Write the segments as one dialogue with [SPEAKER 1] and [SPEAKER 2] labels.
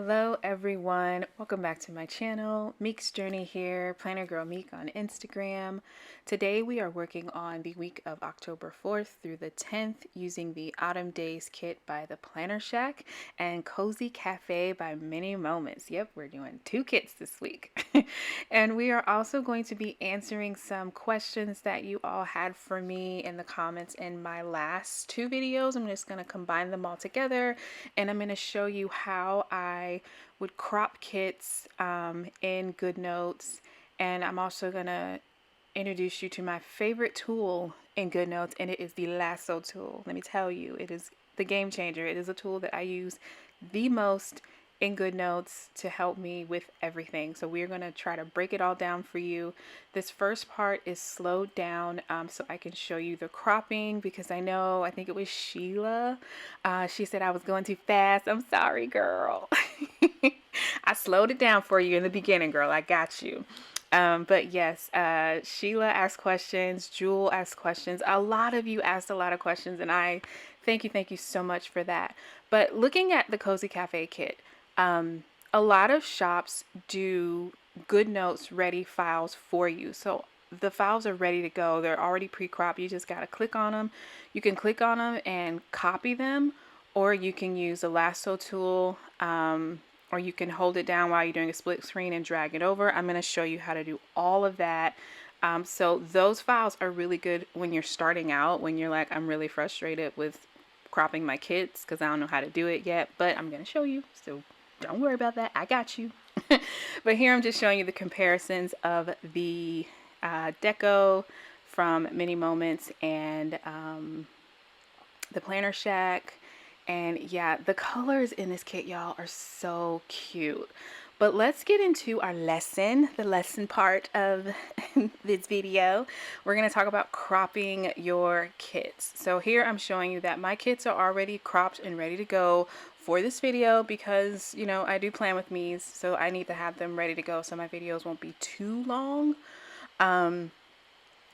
[SPEAKER 1] Hello everyone, welcome back to my channel. Meks Journey here, PlannergirlMek on Instagram. Today we are working on the week of October 4th through the 10th using the Autumn Days kit by ThePlannerShack and Cozy Cafe by MiniMoments. Yep, we're doing two kits this week. And we are also going to be answering some questions that you all had for me in the comments in my last two videos. I'm just going to combine them all together and I'm going to show you how I would crop kits in Goodnotes, and I'm also going to introduce you to my favorite tool in Goodnotes, and it is the Lasso tool. Let me tell you, it is the game changer. It is a tool that I use the most in Goodnotes to help me with everything. So we're going to try to break it all down for you. This first part is slowed down so I can show you the cropping, because I think it was Sheila. She said I was going too fast. I'm sorry, girl. I slowed it down for you in the beginning, girl. I got you. But yes, Sheila asked questions, Jewel asked questions. A lot of you asked a lot of questions, and I thank you so much for that. But looking at the Cozy Cafe kit, a lot of shops do Goodnotes ready files for you. So the files are ready to go. They're already pre-cropped. You just got to click on them. You can click on them and copy them, or you can use a lasso tool, or you can hold it down while you're doing a split screen and drag it over. I'm going to show you how to do all of that. So those files are really good when you're starting out, when you're like, I'm really frustrated with cropping my kits because I don't know how to do it yet, but I'm going to show you. So don't worry about that. I got you. But here I'm just showing you the comparisons of the deco from MiniMoments and the PlannerShack. And yeah, the colors in this kit, y'all, are so cute. But let's get into our lesson, the lesson part of this video. We're going to talk about cropping your kits. So here I'm showing you that my kits are already cropped and ready to go for this video because, you know, I do plan with me's, so I need to have them ready to go so my videos won't be too long.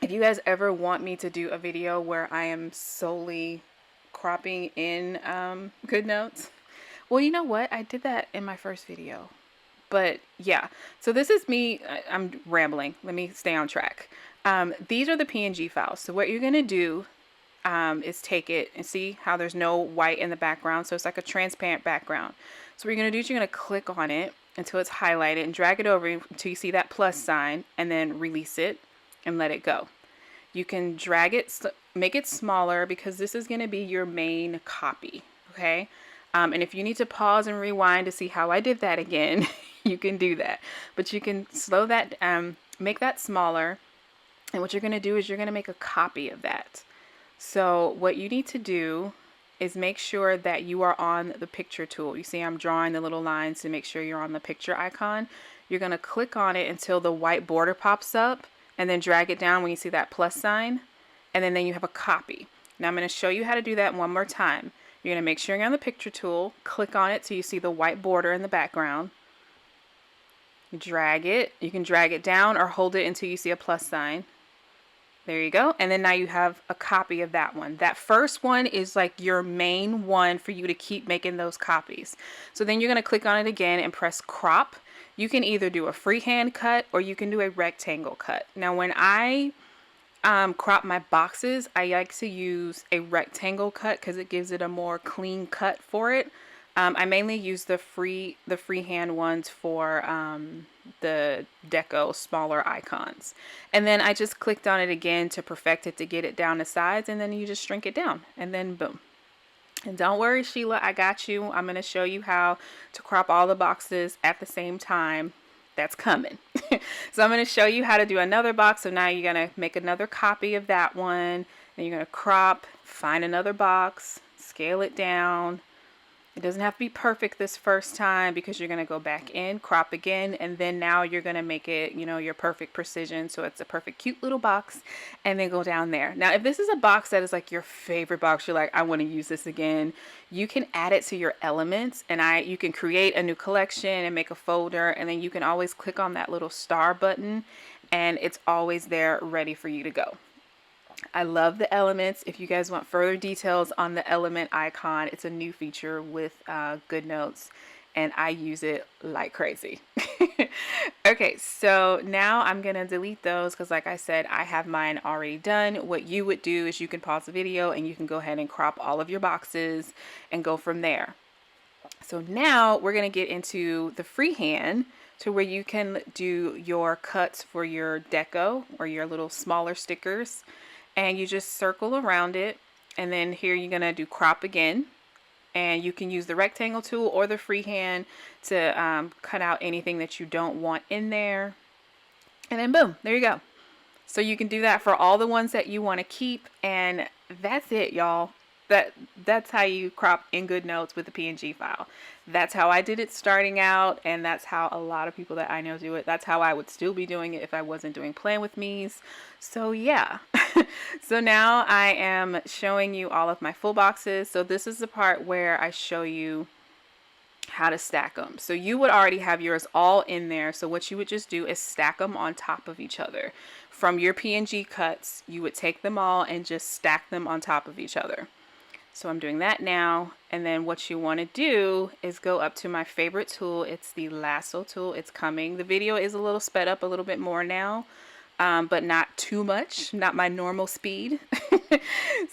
[SPEAKER 1] If you guys ever want me to do a video where I am solely cropping in Goodnotes, well, you know what? I did that in my first video. But yeah, so this is me. I'm rambling. Let me stay on track. These are the PNG files. So what you're going to do is take it and see how there's no white in the background. So it's like a transparent background. So what you're going to do is you're going to click on it until it's highlighted and drag it over until you see that plus sign, and then release it and let it go. You can drag it, make it smaller, because this is going to be your main copy. Okay. And if you need to pause and rewind to see how I did that again, you can do that. But you can slow that, make that smaller. And what you're going to do is you're going to make a copy of that. So what you need to do is make sure that you are on the picture tool. You see I'm drawing the little lines to make sure you're on the picture icon. You're going to click on it until the white border pops up, and then drag it down when you see that plus sign. And then you have a copy. Now I'm going to show you how to do that one more time. You're going to make sure you're on the picture tool, click on it so you see the white border in the background. Drag it. You can drag it down or hold it until you see a plus sign. There you go. And then now you have a copy of that one. That first one is like your main one for you to keep making those copies. So then you're going to click on it again and press crop. You can either do a freehand cut or you can do a rectangle cut. Now when I crop my boxes, I like to use a rectangle cut because it gives it a more clean cut for it. I mainly use the freehand ones for the deco smaller icons, and then I just clicked on it again to perfect it, to get it down to size, and then you just shrink it down, and then boom. And don't worry, Sheila, I got you. I'm going to show you how to crop all the boxes at the same time. That's coming. So I'm going to show you how to do another box. So now you're going to make another copy of that one. Then you're going to crop, find another box, scale it down. It doesn't have to be perfect this first time because you're going to go back in, crop again, and then now you're going to make it, you know, your perfect precision. So it's a perfect cute little box, and then go down there. Now, if this is a box that is like your favorite box, you're like, I want to use this again, you can add it to your elements, and you can create a new collection and make a folder, and then you can always click on that little star button, and it's always there ready for you to go. I love the elements. If you guys want further details on the element icon, it's a new feature with Goodnotes, and I use it like crazy. Okay, so now I'm gonna delete those because like I said, I have mine already done. What you would do is you can pause the video and you can go ahead and crop all of your boxes and go from there. So now we're gonna get into the freehand to where you can do your cuts for your deco or your little smaller stickers, and you just circle around it, and then here you're gonna do crop again, and you can use the rectangle tool or the freehand to cut out anything that you don't want in there, and then boom, there you go. So you can do that for all the ones that you want to keep, and that's it, y'all. That's how you crop in Goodnotes with the PNG file. That's how I did it starting out, and that's how a lot of people that I know do it. That's how I would still be doing it if I wasn't doing Plan With Me's. So yeah. So now I am showing you all of my full boxes. So this is the part where I show you how to stack them. So you would already have yours all in there. So what you would just do is stack them on top of each other. From your PNG cuts, you would take them all and just stack them on top of each other. So I'm doing that now, and then what you want to do is go up to my favorite tool. It's the Lasso tool. It's coming. The video is a little sped up a little bit more now, but not too much, not my normal speed.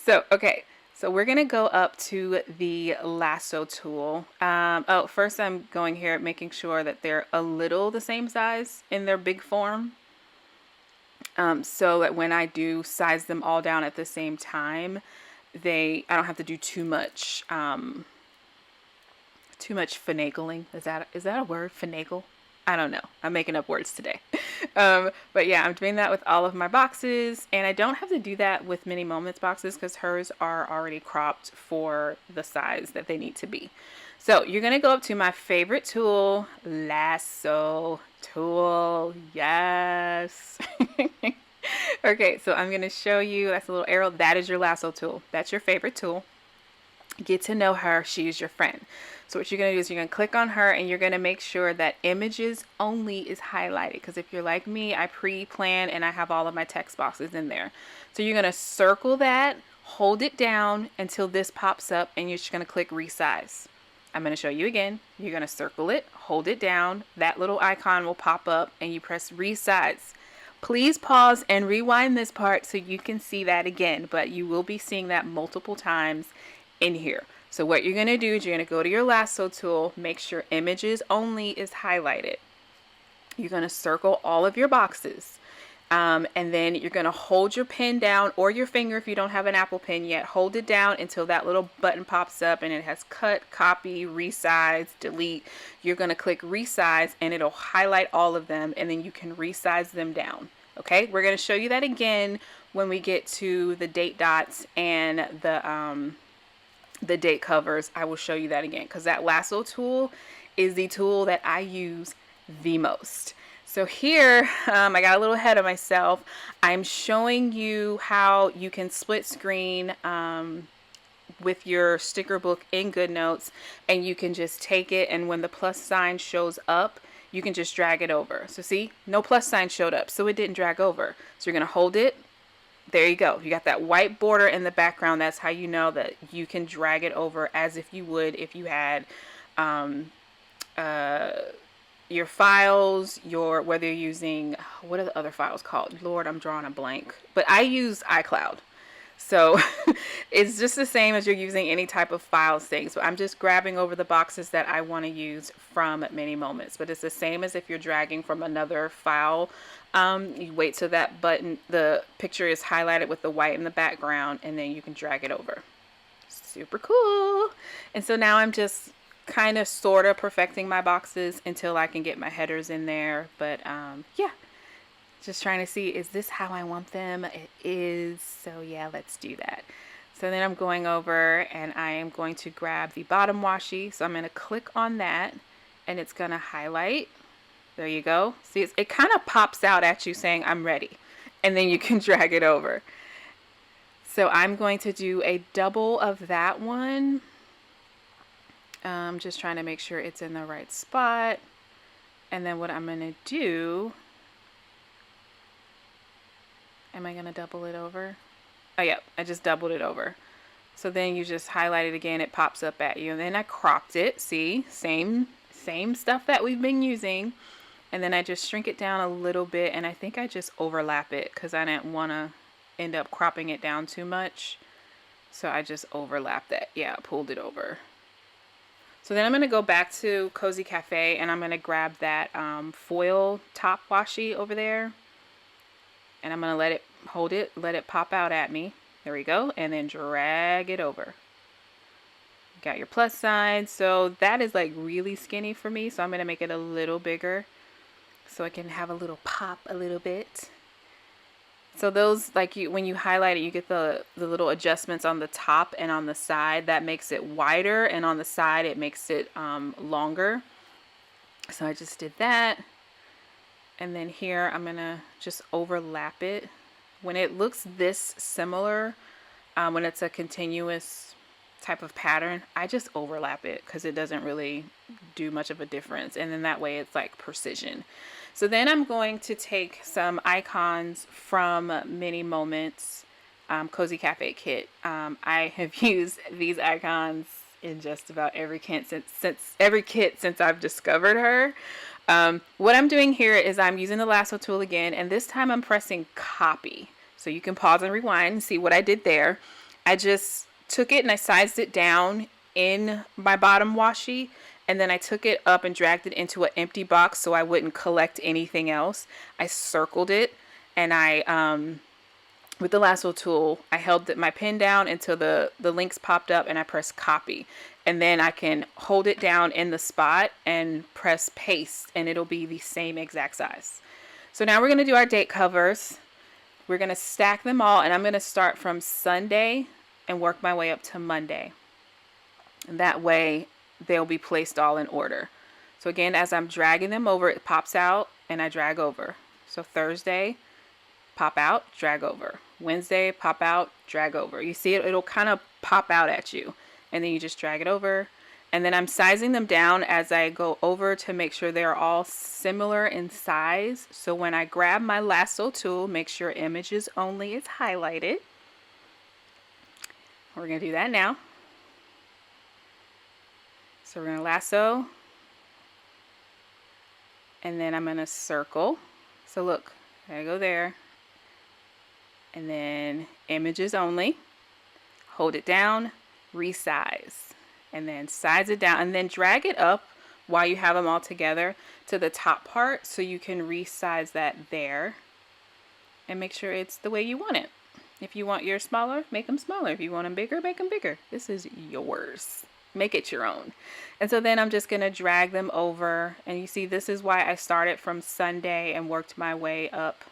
[SPEAKER 1] So, okay. So we're going to go up to the Lasso tool. Oh, first I'm going here making sure that they're a little the same size in their big form. So that when I do size them all down at the same time, I don't have to do too much finagling. Is that a word? Finagle? I don't know. I'm making up words today. But yeah, I'm doing that with all of my boxes, and I don't have to do that with Mini Moments boxes because hers are already cropped for the size that they need to be. So you're going to go up to my favorite tool, Lasso tool. Yes. Okay, so I'm going to show you, that's a little arrow. That is your Lasso tool. That's your favorite tool. Get to know her. She's your friend. So what you're going to do is you're going to click on her, and you're going to make sure that images only is highlighted. Because if you're like me, I pre-plan and I have all of my text boxes in there. So you're going to circle that, hold it down until this pops up, and you're just going to click resize. I'm going to show you again. You're going to circle it, hold it down. That little icon will pop up, and you press resize. Please pause and rewind this part so you can see that again, but you will be seeing that multiple times in here. So what you're going to do is you're going to go to your Lasso tool, make sure images only is highlighted. You're going to circle all of your boxes, and then you're going to hold your pen down, or your finger if you don't have an Apple Pen yet. Hold it down until that little button pops up and it has cut, copy, resize, delete. You're going to click resize and it'll highlight all of them, and then you can resize them down. Okay, we're going to show you that again when we get to the date dots and the date covers. I will show you that again because that Lasso tool is the tool that I use the most. So here, I got a little ahead of myself. I'm showing you how you can split screen with your sticker book in Goodnotes, and you can just take it, and when the plus sign shows up, you can just drag it over. So see, no plus sign showed up, so it didn't drag over. So you're going to hold it. There you go. You got that white border in the background. That's how you know that you can drag it over as if you would if you had your files, whether you're using, what are the other files called? Lord, I'm drawing a blank. But I use iCloud. So it's just the same as you're using any type of files thing. So I'm just grabbing over the boxes that I want to use from Mini Moments. But it's the same as if you're dragging from another file. You wait till that button, the picture is highlighted with the white in the background, and then you can drag it over. Super cool. And so now I'm just kind of sort of perfecting my boxes until I can get my headers in there. But yeah, just trying to see, is this how I want them? It is. So yeah, let's do that. So then I'm going over and I am going to grab the bottom washi. So I'm going to click on that and it's going to highlight. There you go. See, it kind of pops out at you saying I'm ready, and then you can drag it over. So I'm going to do a double of that one. Just trying to make sure it's in the right spot. And then what I'm going to do, am I going to double it over? Oh yeah, I just doubled it over. So then you just highlight it again, it pops up at you. And then I cropped it, see, same same stuff that we've been using. And then I just shrink it down a little bit, and I think I just overlap it because I didn't want to end up cropping it down too much. So I just overlapped that. Yeah, pulled it over. So then I'm going to go back to Cozy Cafe, and I'm going to grab that foil top washi over there. And I'm going to let it, hold it, let it pop out at me. There we go. And then drag it over. Got your plus sign. So that is like really skinny for me. So I'm going to make it a little bigger so I can have a little pop a little bit. So those, like, when you highlight it, you get the little adjustments on the top and on the side. That makes it wider, and on the side it makes it longer. So I just did that. And then here I'm gonna just overlap it. When it looks this similar, when it's a continuous type of pattern, I just overlap it because it doesn't really do much of a difference. And then that way it's like precision. So then I'm going to take some icons from Mini Moments Cozy Cafe kit. I have used these icons in just about every kit since I've discovered her. What I'm doing here is I'm using the lasso tool again, and this time I'm pressing copy. So you can pause and rewind and see what I did there. I just took it and I sized it down in my bottom washi, and then I took it up and dragged it into an empty box so I wouldn't collect anything else. I circled it, and I, with the lasso tool, I held my pen down until the links popped up, and I pressed copy. And then I can hold it down in the spot and press paste, and it'll be the same exact size. So now we're going to do our date covers. We're going to stack them all, and I'm going to start from Sunday and work my way up to Monday. And that way they'll be placed all in order. So again, as I'm dragging them over, it pops out and I drag over. So Thursday, pop out, drag over. Wednesday, pop out, drag over. You see it, it'll kind of pop out at you. And then you just drag it over. And then I'm sizing them down as I go over to make sure they're all similar in size. So when I grab my lasso tool, make sure images only is highlighted. We're going to do that now. So we're going to lasso, and then I'm going to circle. So look, I go there, and then images only, hold it down, resize, and then size it down, and then drag it up while you have them all together to the top part so you can resize that there and make sure it's the way you want it. If you want yours smaller, make them smaller. If you want them bigger, make them bigger. This is yours. Make it your own. And so then I'm just going to drag them over. And you see, this is why I started from Sunday and worked my way up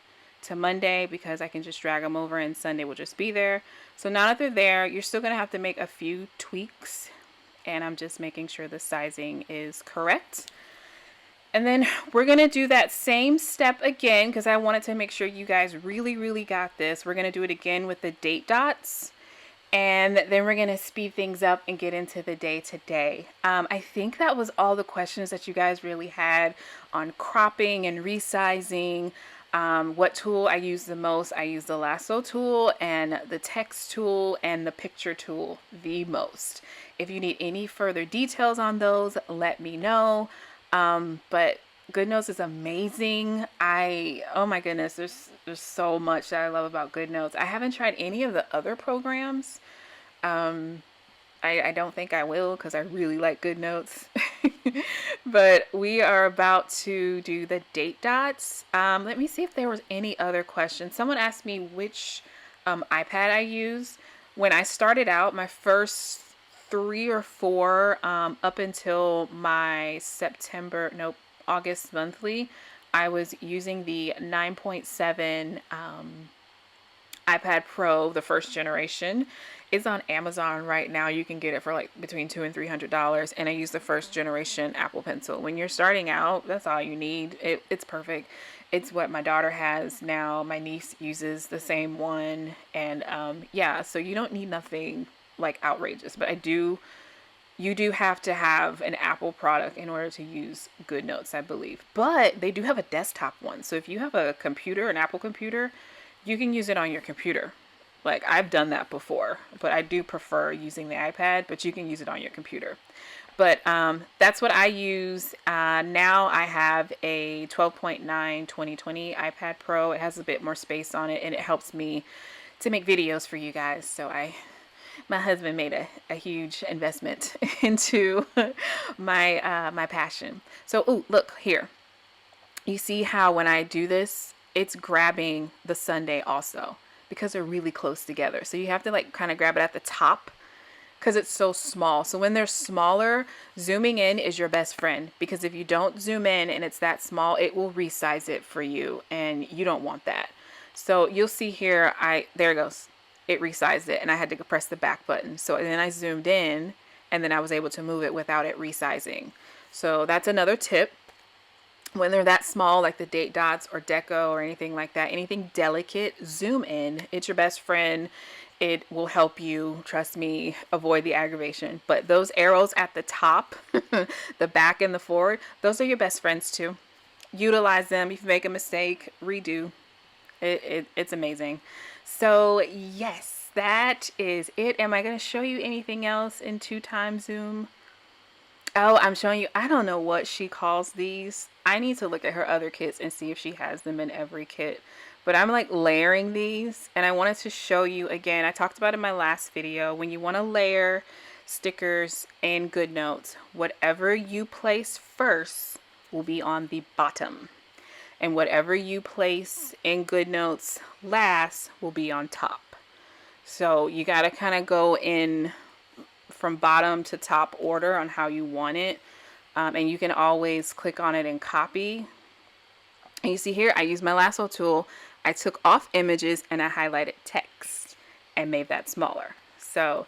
[SPEAKER 1] to Monday, because I can just drag them over and Sunday will just be there. So now that they're there, you're still going to have to make a few tweaks. And I'm just making sure the sizing is correct. And then we're going to do that same step again because I wanted to make sure you guys really got this. We're going to do it again with the date dots. And then we're going to speed things up and get into the day to day. I think that was all the questions that you guys really had on cropping and resizing. What tool I use the most? I use the lasso tool and the text tool and the picture tool the most. If you need any further details on those, let me know. But Goodnotes is amazing. Oh my goodness, there's so much that I love about Goodnotes. I haven't tried any of the other programs. I don't think I will because I really like Goodnotes. But we are about to do the date dots. Let me see if there was any other questions. Someone asked me which iPad I use. When I started out, my first 3 or 4 up until my August monthly, I was using the 9.7 iPad Pro, the first generation. It's on Amazon right now. You can get it for like between $200 and $300, and I use the first generation Apple Pencil. When you're starting out, that's all you need. It's perfect. It's what my daughter has now. My niece uses the same one, and yeah, so you don't need nothing like outrageous, but you do have to have an Apple product in order to use Goodnotes, I believe. But they do have a desktop one. So if you have a computer, an Apple computer, you can use it on your computer. Like, I've done that before, but I do prefer using the iPad, but you can use it on your computer. But that's what I use. Now I have a 12.9 2020 iPad Pro. It has a bit more space on it, and it helps me to make videos for you guys. So my husband made a huge investment into my passion. So, ooh, look here. You see how when I do this, it's grabbing the Sunday also because they're really close together. So you have to like kind of grab it at the top because it's so small. So when they're smaller, zooming in is your best friend, because if you don't zoom in and it's that small, it will resize it for you, and you don't want that. So you'll see here, there it goes. It resized it, and I had to press the back button. So then I zoomed in, and then I was able to move it without it resizing. So that's another tip. When they're that small, like the date dots or deco or anything like that, anything delicate, zoom in. It's your best friend. It will help you, trust me, avoid the aggravation. But those arrows at the top, the back and the forward, those are your best friends too. Utilize them. If you make a mistake, redo. It's amazing. So yes, that is it. Am I going to show you anything else in 2x zoom? Oh, I'm showing you, I don't know what she calls these. I need to look at her other kits and see if she has them in every kit. But I'm like layering these, and I wanted to show you again. I talked about it in my last video. When you want to layer stickers and Goodnotes, whatever you place first will be on the bottom. And whatever you place in Goodnotes last will be on top. So you got to kind of go in from bottom to top order on how you want it. And you can always click on it and copy. And you see here, I use my lasso tool. I took off images and I highlighted text and made that smaller. So,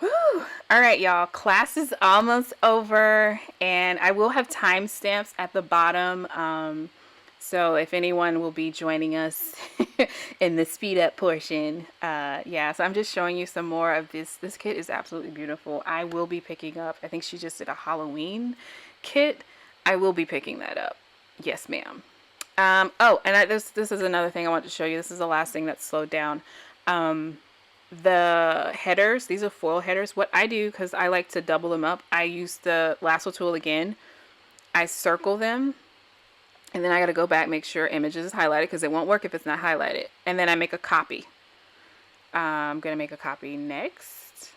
[SPEAKER 1] whew. All right, y'all, class is almost over, and I will have timestamps at the bottom. So if anyone will be joining us in the speed up portion, yeah, so I'm just showing you some more of this. This kit is absolutely beautiful. I will be picking up, I think she just did a Halloween kit. I will be picking that up. Yes, ma'am. Oh, and this is another thing I want to show you. This is the last thing that's slowed down. The headers, these are foil headers. What I do, because I like to double them up, I use the lasso tool again. I circle them, and then I got to go back, make sure images is highlighted, because it won't work if it's not highlighted. And then I make a copy. I'm going to make a copy next.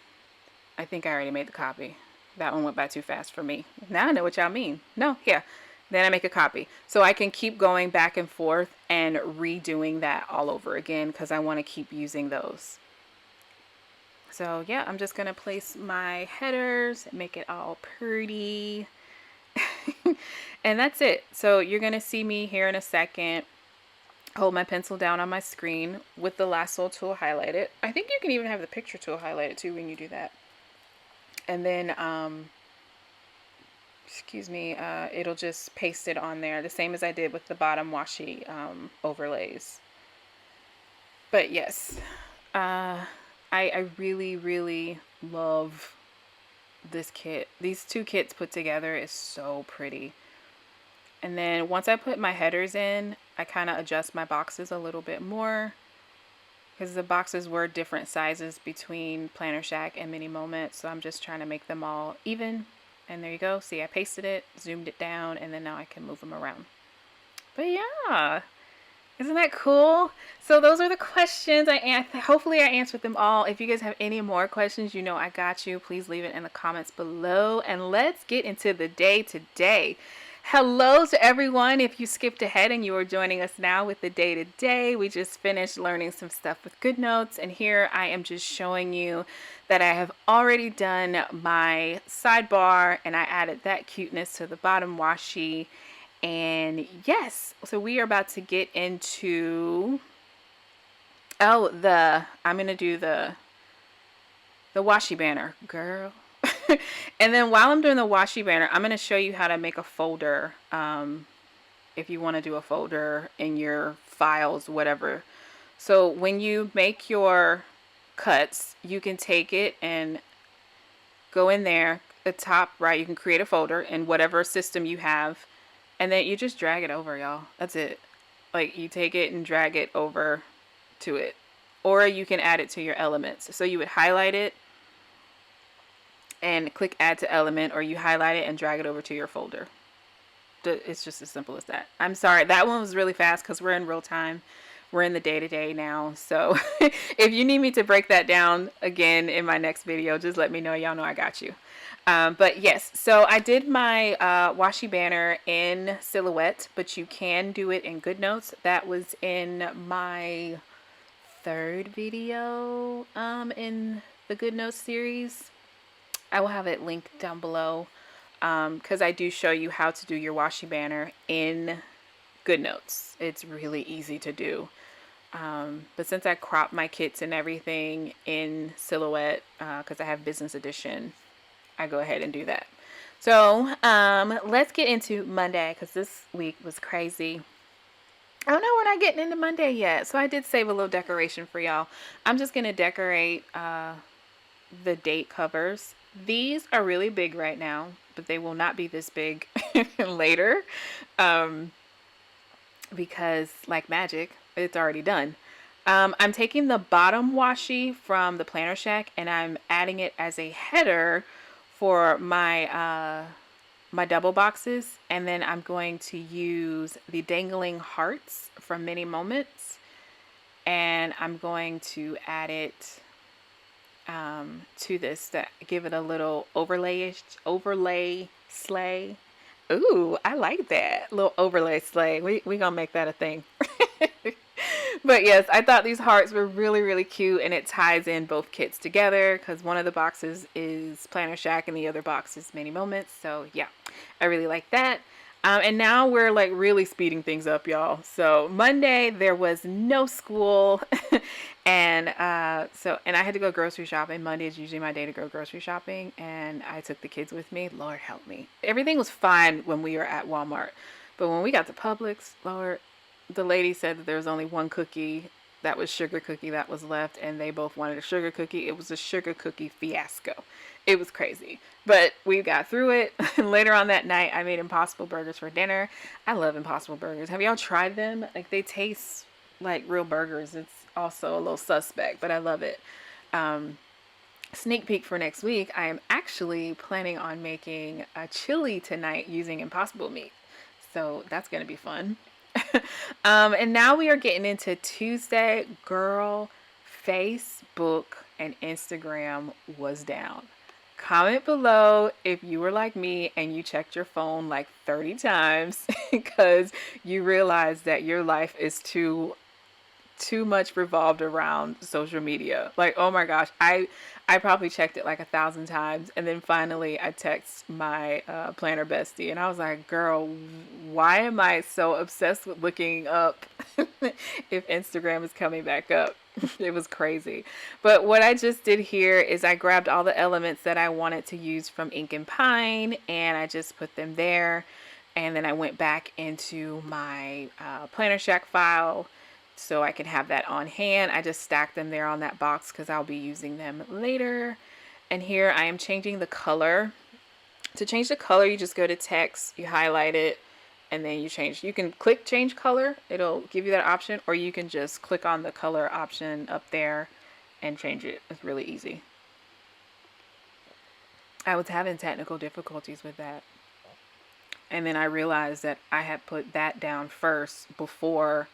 [SPEAKER 1] I think I already made the copy. That one went by too fast for me. Now I know what y'all mean. No, yeah. Then I make a copy. So I can keep going back and forth and redoing that all over again, because I want to keep using those. So yeah, I'm just going to place my headers, make it all pretty. And that's it. So you're going to see me here in a second hold my pencil down on my screen with the lasso tool highlighted. I think you can even have the picture tool highlighted too when you do that. And then excuse me, it'll just paste it on there, the same as I did with the bottom washi overlays. But yes, I really, really love this kit. These two kits put together is so pretty. And then once I put my headers in, I kind of adjust my boxes a little bit more, because the boxes were different sizes between PlannerShack and MiniMoments. So I'm just trying to make them all even. And there you go. See, I pasted it, zoomed it down, and then now I can move them around. But yeah, isn't that cool? So those are the questions. Hopefully I answered them all. If you guys have any more questions, you know I got you. Please leave it in the comments below. And let's get into the day today. Hello to everyone. If you skipped ahead and you are joining us now with the day today, we just finished learning some stuff with Goodnotes, and here I am just showing you that I have already done my sidebar, and I added that cuteness to the bottom washi. And yes, so we are about to get into I'm gonna do the washi banner, girl. And then while I'm doing the washi banner, I'm going to show you how to make a folder. If you want to do a folder in your files, whatever. So when you make your cuts, you can take it and go in there, the top right, you can create a folder in whatever system you have. And then you just drag it over, y'all. That's it. Like, you take it and drag it over to it. or you can add it to your elements. So you would highlight it and click add to element, or you highlight it and drag it over to your folder. It's just as simple as that. I'm sorry, that one was really fast because we're in real time. We're in the day-to-day now. So if you need me to break that down again in my next video, just let me know. Y'all know I got you. But yes, so I did my washi banner in Silhouette, but you can do it in Goodnotes. That was in my third video in the Goodnotes series. I will have it linked down below because I do show you how to do your washi banner in Goodnotes. It's really easy to do. But since I crop my kits and everything in Silhouette because I have business edition, I go ahead and do that. So let's get into Monday because this week was crazy. Oh no, we're not getting into Monday yet. So I did save a little decoration for y'all. I'm just going to decorate the date covers. These are really big right now, but they will not be this big later because like magic, it's already done. I'm taking the bottom washi from the PlannerShack and I'm adding it as a header for my my double boxes, and then I'm going to use the dangling hearts from MiniMoments, and I'm going to add it to this to give it a little overlay sleigh. Ooh, I like that little overlay sleigh. We gonna make that a thing. But yes, I thought these hearts were really, really cute, and it ties in both kits together because one of the boxes is PlannerShack and the other box is MiniMoments. So yeah, I really like that. And now we're like really speeding things up, y'all. So Monday there was no school, and and I had to go grocery shopping. Monday is usually my day to go grocery shopping, and I took the kids with me. Lord help me. Everything was fine when we were at Walmart, but when we got to Publix, Lord, the lady said that there was only one cookie that was sugar cookie that was left, and they both wanted a sugar cookie. It was a sugar cookie fiasco. It was crazy, but we got through it. Later on that night, I made Impossible Burgers for dinner. I love Impossible Burgers. Have y'all tried them? Like, they taste like real burgers. It's also a little suspect, but I love it. Sneak peek for next week, I am actually planning on making a chili tonight using Impossible meat. So that's going to be fun. And now we are getting into Tuesday. Girl, Facebook and Instagram was down. Comment below if you were like me and you checked your phone like 30 times because you realized that your life is too much revolved around social media. Like, oh my gosh, I probably checked it like 1,000 times, and then finally I text my planner bestie and I was like, girl, why am I so obsessed with looking up if Instagram is coming back up? It was crazy. But what I just did here is I grabbed all the elements that I wanted to use from Ink and Pine and I just put them there, and then I went back into my PlannerShack file so I can have that on hand. I just stacked them there on that box because I'll be using them later. And here I am changing the color. To change the color, you just go to text, you highlight it, and then you change. You can click change color. It'll give you that option, or you can just click on the color option up there and change it. It's really easy. I was having technical difficulties with that. And then I realized that I had put that down first before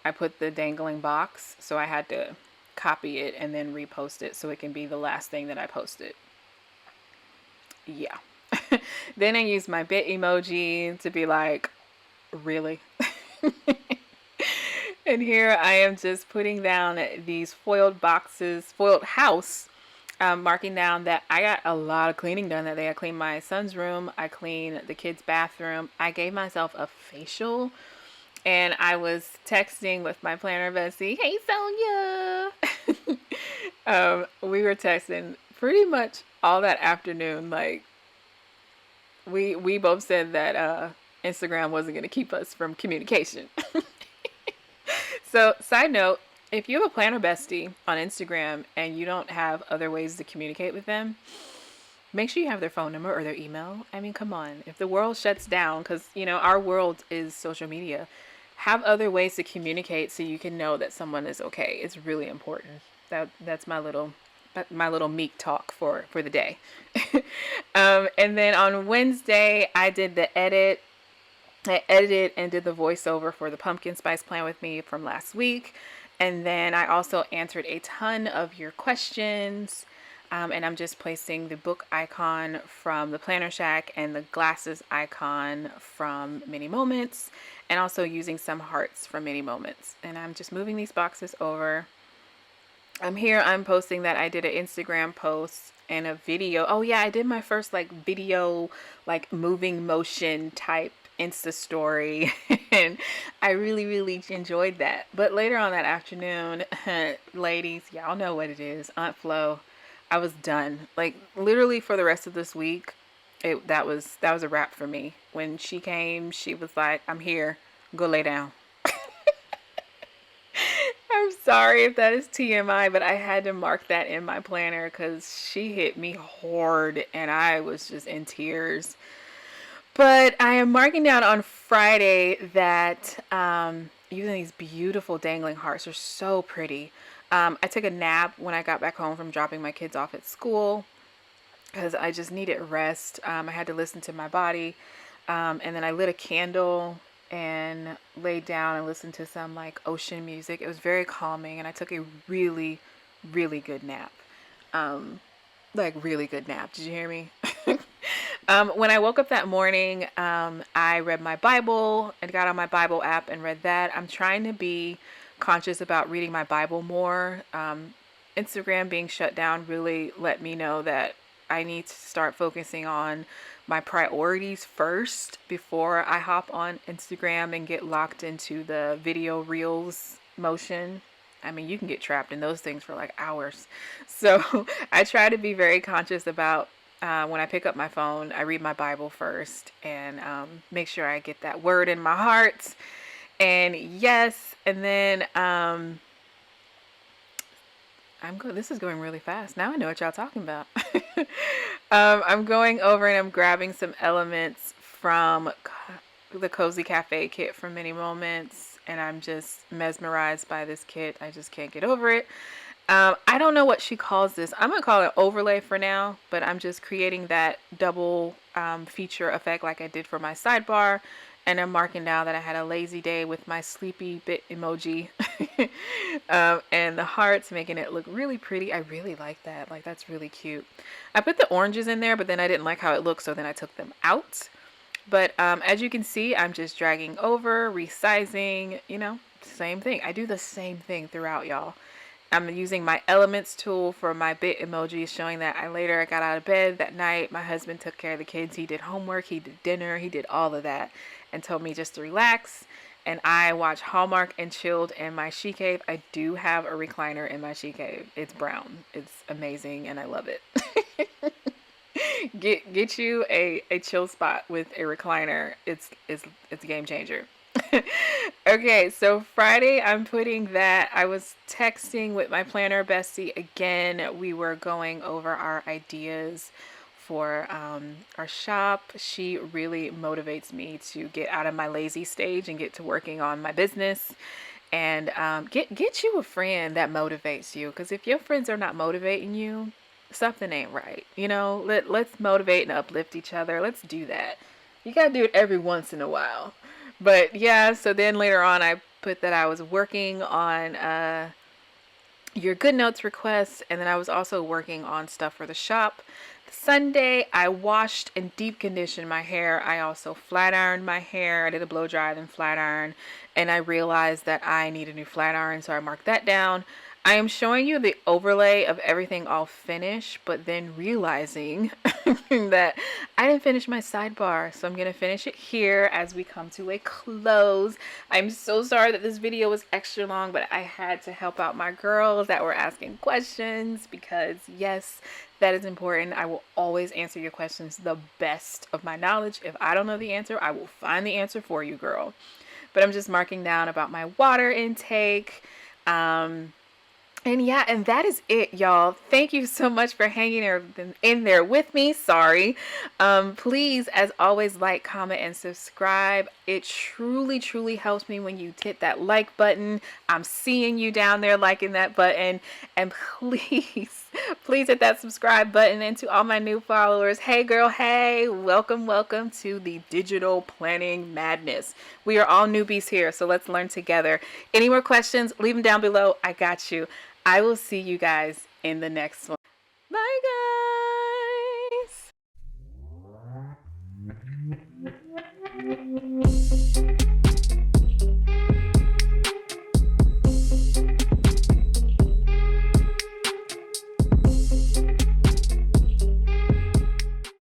[SPEAKER 1] I put the dangling box, so I had to copy it and then repost it so it can be the last thing that I posted. Yeah. Then I used my bit emoji to be like, really? And here I am just putting down these foiled boxes, foiled house, marking down that I got a lot of cleaning done that day. I cleaned my son's room. I cleaned the kids' bathroom. I gave myself a facial. And I was texting with my planner bestie. Hey, Sonia. We were texting pretty much all that afternoon. Like, we both said that Instagram wasn't going to keep us from communication. So, side note, if you have a planner bestie on Instagram and you don't have other ways to communicate with them, make sure you have their phone number or their email. I mean, come on. If the world shuts down, because, you know, our world is social media. have other ways to communicate so you can know that someone is okay. It's really important. That's my little meek talk for the day. And then on Wednesday, I did the edit. I edited and did the voiceover for the pumpkin spice plan with me from last week. And then I also answered a ton of your questions. And I'm just placing the book icon from the PlannerShack and the glasses icon from MiniMoments, and also using some hearts from MiniMoments. And I'm just moving these boxes over. I'm posting that I did an Instagram post and a video. Oh yeah, I did my first like video, like moving motion type Insta story, and I really, really enjoyed that. But later on that afternoon, ladies, y'all know what it is. Aunt Flo, I was done. Like literally for the rest of this week, that was a wrap for me. When she came, she was like, "I'm here. Go lay down." I'm sorry if that is TMI, but I had to mark that in my planner because she hit me hard and I was just in tears. But I am marking down on Friday that using these beautiful dangling hearts are so pretty. I took a nap when I got back home from dropping my kids off at school because I just needed rest. I had to listen to my body. And then I lit a candle and laid down and listened to some like ocean music. It was very calming, and I took a really, really good nap. Like really good nap. Did you hear me? When I woke up that morning, I read my Bible and got on my Bible app and read that. I'm trying to be conscious about reading my Bible more. Instagram being shut down really let me know that I need to start focusing on my priorities first before I hop on Instagram and get locked into the video reels motion. I mean, you can get trapped in those things for like hours. So I try to be very conscious about when I pick up my phone, I read my Bible first and make sure I get that word in my heart. And yes, and then this is going really fast. Now I know what y'all talking about. I'm going over and I'm grabbing some elements from the Cozy Cafe kit from MiniMoments, and I'm just mesmerized by this kit. I just can't get over it. I don't know what she calls this. I'm going to call it overlay for now, but I'm just creating that double feature effect like I did for my sidebar. And I'm marking down that I had a lazy day with my sleepy bit emoji and the hearts, making it look really pretty. I really like that. Like, that's really cute. I put the oranges in there, but then I didn't like how it looked, so then I took them out. But as you can see, I'm just dragging over, resizing, same thing. I do the same thing throughout, y'all. I'm using my elements tool for my bit emojis, showing that I got out of bed that night. My husband took care of the kids. He did homework, he did dinner, he did all of that, and told me just to relax. And I watched Hallmark and chilled in my she cave. I do have a recliner in my she cave. It's brown. It's amazing, and I love it. Get you a chill spot with a recliner. It's a game changer. Okay, so Friday I'm putting that I was texting with my planner bestie again. We were going over our ideas for our shop. She really motivates me to get out of my lazy stage and get to working on my business. And get you a friend that motivates you, because if your friends are not motivating you, something ain't right. Let's motivate and uplift each other. Let's do that. You gotta do it every once in a while. But yeah, so then later on I put that I was working on your Goodnotes requests, and then I was also working on stuff for the shop. Sunday, I washed and deep conditioned my hair. I also flat ironed my hair. I did a blow dry and flat iron, and I realized that I need a new flat iron, so I marked that down. I am showing you the overlay of everything all finished, but then realizing that I didn't finish my sidebar, so I'm going to finish it here as we come to a close. I'm so sorry that this video was extra long, but I had to help out my girls that were asking questions, because yes, that is important. I will always answer your questions the best of my knowledge. If I don't know the answer, I will find the answer for you, girl. But I'm just marking down about my water intake. And yeah, and that is it, y'all. Thank you so much for hanging in there with me. Sorry. Please, as always, like, comment, and subscribe. It truly, truly helps me when you hit that like button. I'm seeing you down there liking that button. And please, please hit that subscribe button. And to all my new followers, hey girl, hey, welcome, welcome to the digital planning madness. We are all newbies here, so let's learn together. Any more questions? Leave them down below. I got you. I will see you guys in the next one. Bye, guys.